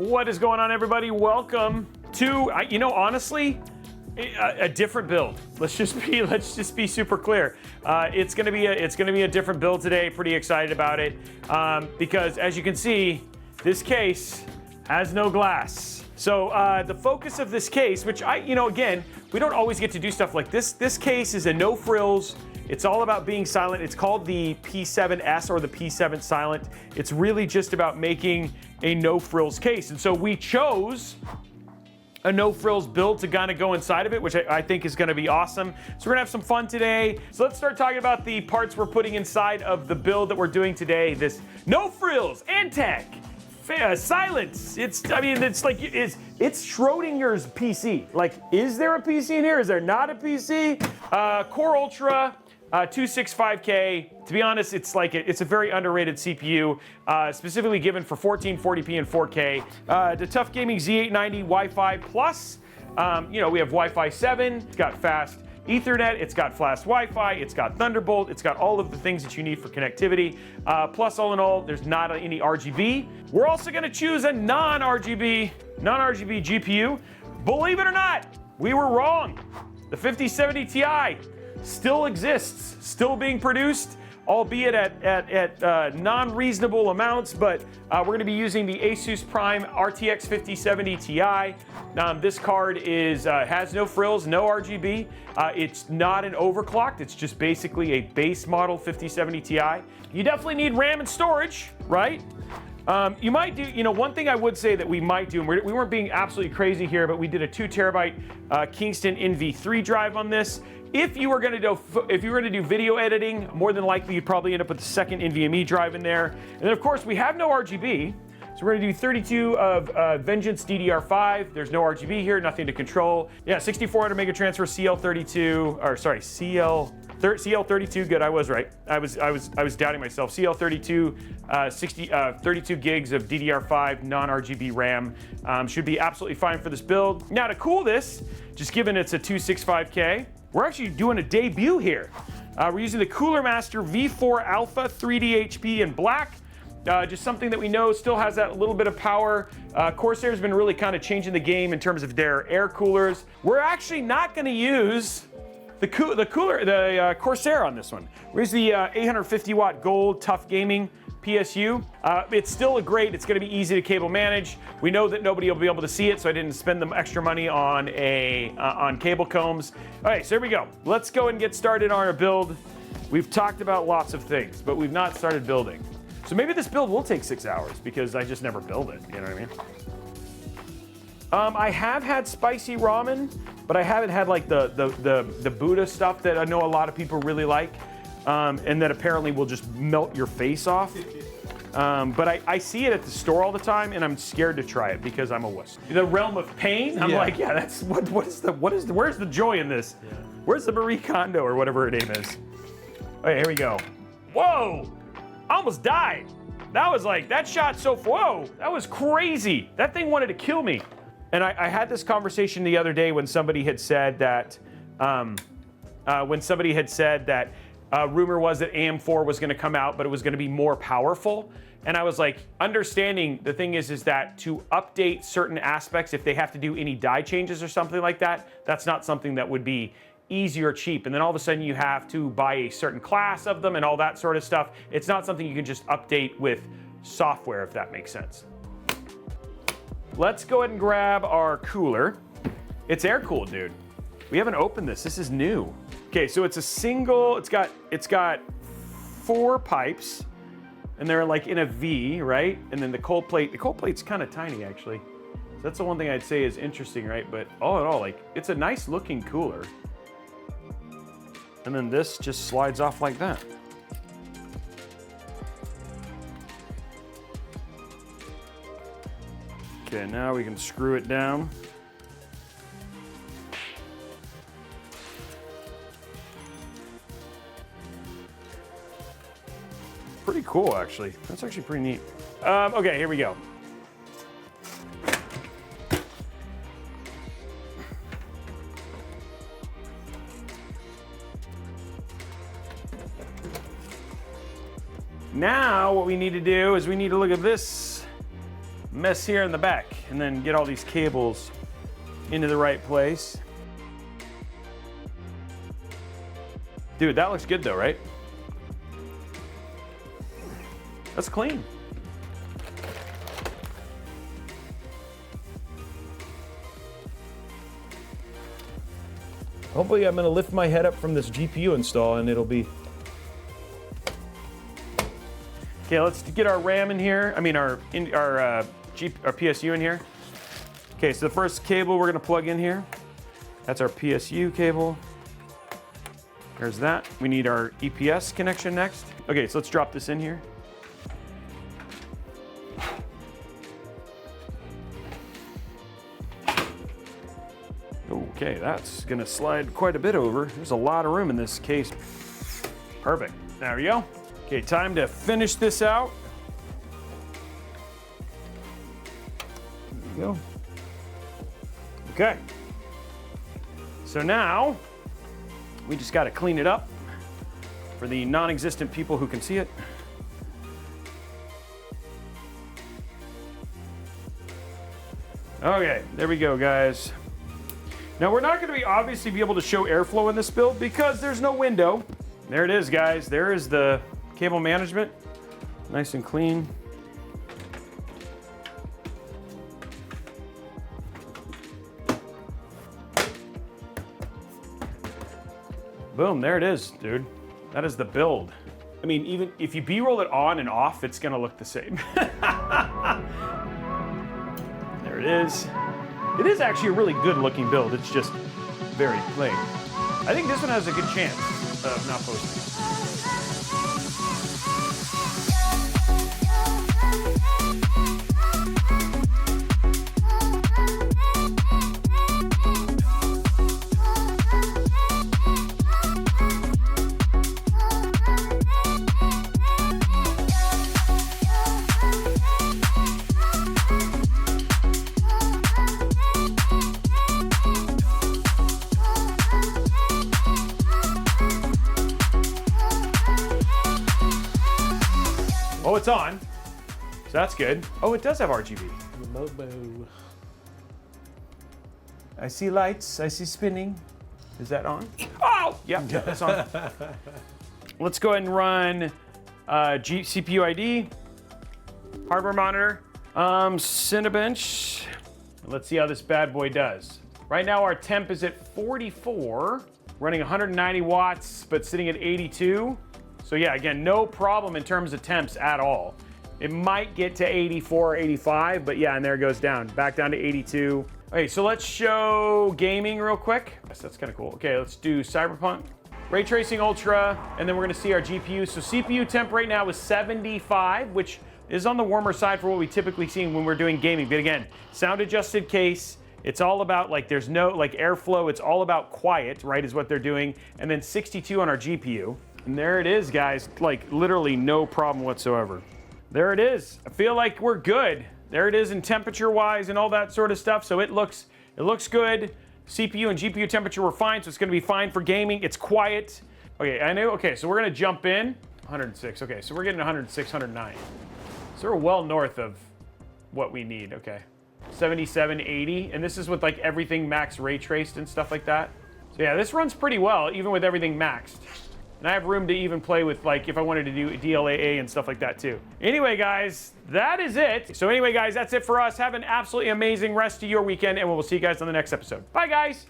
What is going on, everybody? Welcome to, honestly, a different build. Let's just be super clear. It's gonna be a different build today. Pretty excited about it because, as you can see, this case has no glass. So the focus of this case, which again, we don't always get to do stuff like this. This case is a no frills. It's all about being silent. It's called the P7S or the P7 Silent. It's really just about making a no frills case. And so we chose a no frills build to kind of go inside of it, which I think is gonna be awesome. So we're gonna have some fun today. So let's start talking about the parts we're putting inside of the build that we're doing today. This no frills Antec Silent. It's Schrodinger's PC. Like, is there a PC in here? Is there not a PC? Core Ultra. 265K. To be honest, it's a very underrated CPU, specifically given for 1440p and 4K. The Tough Gaming Z890 Wi-Fi Plus. We have Wi-Fi 7. It's got fast Ethernet. It's got fast Wi-Fi. It's got Thunderbolt. It's got all of the things that you need for connectivity. Plus, all in all, there's not any RGB. We're also going to choose a non-RGB GPU. Believe it or not, we were wrong. The 5070 Ti still exists, still being produced, albeit at non-reasonable amounts, but we're going to be using the ASUS Prime RTX 5070 Ti. This card has no frills, no RGB. It's not an overclocked, it's just basically a base model 5070 Ti. You definitely need RAM and storage, right? You might do, one thing I would say that we might do, and we weren't being absolutely crazy here, but we did a 2 terabyte Kingston NV3 drive on this. If you were going to do video editing, more than likely you'd probably end up with the second NVMe drive in there. And then of course we have no RGB, so we're going to do 32 of Vengeance DDR5. There's no RGB here, nothing to control. Yeah, 6400 mega transfer CL32. Good, I was right. I was doubting myself. CL32, 32 gigs of DDR5 non-RGB RAM should be absolutely fine for this build. Now to cool this, just given it's a 265K, we're actually doing a debut here. We're using the Cooler Master V4 Alpha 3D HP in black. Just something that we know still has that little bit of power. Corsair's been really kind of changing the game in terms of their air coolers. We're actually not going to use the Corsair on this one. We're using the 850 watt gold Tough Gaming PSU. It's still it's going to be easy to cable manage. We know that nobody will be able to see it, so I didn't spend the extra money on cable combs. All right, so here we go. Let's go and get started on our build. We've talked about lots of things, but we've not started building. So maybe this build will take 6 hours because I just never build it, you know what I mean? I have had spicy ramen, but I haven't had like the Buddha stuff that I know a lot of people really like. And that apparently will just melt your face off. But I see it at the store all the time, and I'm scared to try it because I'm a wuss. The realm of pain. I'm like, yeah, that's where's the joy in this? Yeah. Where's the Marie Kondo or whatever her name is? Okay, here we go. Whoa! I almost died. That shot whoa! That was crazy. That thing wanted to kill me. And I had this conversation the other day when somebody had said that. Rumor was that AM4 was going to come out, but it was going to be more powerful. And I was like, understanding the thing is that to update certain aspects, if they have to do any die changes or something like that, that's not something that would be easy or cheap. And then all of a sudden you have to buy a certain class of them and all that sort of stuff. It's not something you can just update with software, if that makes sense. Let's go ahead and grab our cooler. It's air cooled, dude. We haven't opened this. This is new. Okay, so it's a single, it's got 4 pipes, and they're like in a V, right? And then the cold plate's kind of tiny actually. So that's the one thing I'd say is interesting, right? But all in all, like, it's a nice looking cooler. And then this just slides off like that. Okay, now we can screw it down. Pretty cool, actually. That's actually pretty neat. Okay, here we go. Now what we need to do is we need to look at this mess here in the back. and then get all these cables into the right place. Dude, that looks good though, right? That's clean. Hopefully I'm gonna lift my head up from this GPU install and it'll be... Okay, let's get our RAM in here. I mean our PSU in here. Okay, so the first cable we're gonna plug in here, that's our PSU cable. There's that. We need our EPS connection next. Okay, so let's drop this in here. Okay, that's gonna slide quite a bit over. There's a lot of room in this case. Perfect, there we go. Okay, time to finish this out. There we go. Okay, so now we just gotta clean it up for the non-existent people who can see it. Okay, there we go, guys. Now we're not gonna obviously be able to show airflow in this build because there's no window. There it is, guys. There is the cable management, nice and clean. Boom, there it is, dude. That is the build. I mean, even if you B-roll it on and off, it's gonna look the same. There it is. It is actually a really good looking build. It's just very plain. I think this one has a good chance of not posting. Oh, it's on. So that's good. Oh, it does have RGB. Mobo. I see lights. I see spinning. Is that on? Oh, yeah, that's on. Let's go ahead and run CPU ID, hardware monitor, Cinebench. Let's see how this bad boy does. Right now our temp is at 44, running 190 watts, but sitting at 82. So yeah, again, no problem in terms of temps at all. It might get to 84 or 85, but yeah, and there it goes down, back down to 82. Okay, so let's show gaming real quick. Yes, that's kind of cool. Okay, let's do Cyberpunk. Ray Tracing Ultra, and then we're gonna see our GPU. So CPU temp right now is 75, which is on the warmer side for what we typically see when we're doing gaming. But again, sound adjusted case. It's all about like, there's no like airflow. It's all about quiet, right, is what they're doing. And then 62 on our GPU. And there it is, guys. Like literally no problem whatsoever. There it is. I feel like we're good. There it is in temperature wise and all that sort of stuff. So it looks good. CPU and GPU temperature were fine, so it's gonna be fine for gaming. It's quiet. Okay, I know, okay, so we're gonna jump in. 106, okay, so we're getting 106, 109. So we're well north of what we need, okay. 77, 80, and this is with like everything max ray traced and stuff like that. So yeah, this runs pretty well, even with everything maxed. And I have room to even play with, like, if I wanted to do DLAA and stuff like that too. Anyway, guys, that is it. So anyway, guys, that's it for us. Have an absolutely amazing rest of your weekend, and we'll see you guys on the next episode. Bye, guys.